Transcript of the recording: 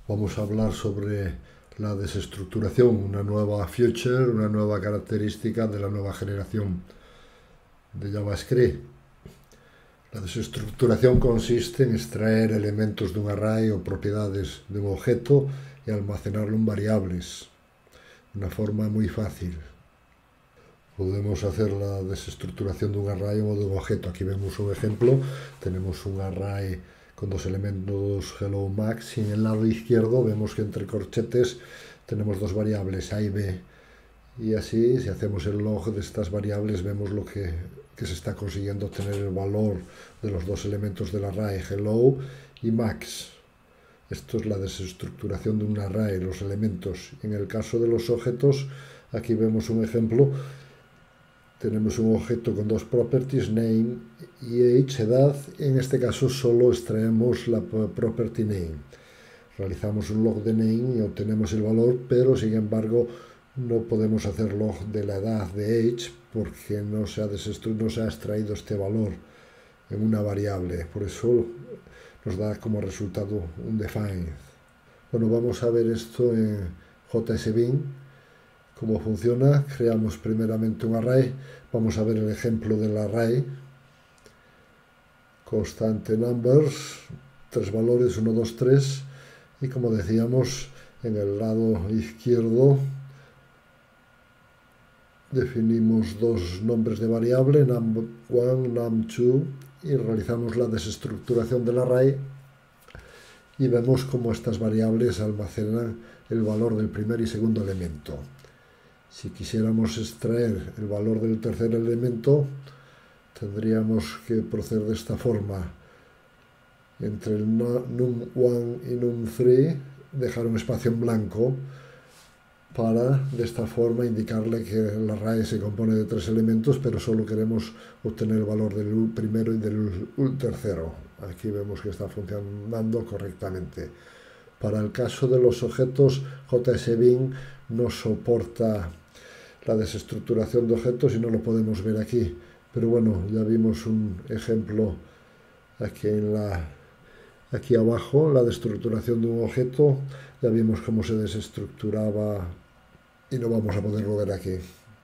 Vamos a hablar sobre la desestructuración, una nueva feature, una nueva característica de la nueva generación de JavaScript. La desestructuración consiste en extraer elementos de un array o propiedades de un objeto y almacenarlo en variables, de una forma muy fácil. Podemos hacer la desestructuración de un array o de un objeto. Aquí vemos un ejemplo. Tenemos un array con dos elementos hello max y en el lado izquierdo vemos que entre corchetes tenemos dos variables a y b. Y así, si hacemos el log de estas variables, vemos lo que se está consiguiendo obtener el valor de los dos elementos del array hello y max. Esto es la desestructuración de un array, los elementos. En el caso de los objetos, aquí vemos un ejemplo. Tenemos un objeto con dos properties, name y age, edad. En este caso solo extraemos la property name. Realizamos un log de name y obtenemos el valor, pero sin embargo no podemos hacer log de la edad de age porque no se ha extraído este valor en una variable. Por eso nos da como resultado un define. Bueno, vamos a ver esto en JSBin. Cómo funciona. Creamos primeramente un array. Vamos a ver el ejemplo del array. Constante numbers, tres valores, 1, 2, 3. Y como decíamos, en el lado izquierdo definimos dos nombres de variable, num1, num2, y realizamos la desestructuración del array y vemos cómo estas variables almacenan el valor del primer y segundo elemento. Si quisiéramos extraer el valor del tercer elemento, tendríamos que proceder de esta forma. Entre el num1 y num3 dejar un espacio en blanco para, de esta forma, indicarle que el array se compone de tres elementos, pero solo queremos obtener el valor del primero y del tercero. Aquí vemos que está funcionando correctamente. Para el caso de los objetos, JSBin no soporta la desestructuración de objetos y no lo podemos ver aquí. Pero bueno, ya vimos un ejemplo aquí abajo, la desestructuración de un objeto. Ya vimos cómo se desestructuraba y no vamos a poderlo ver aquí.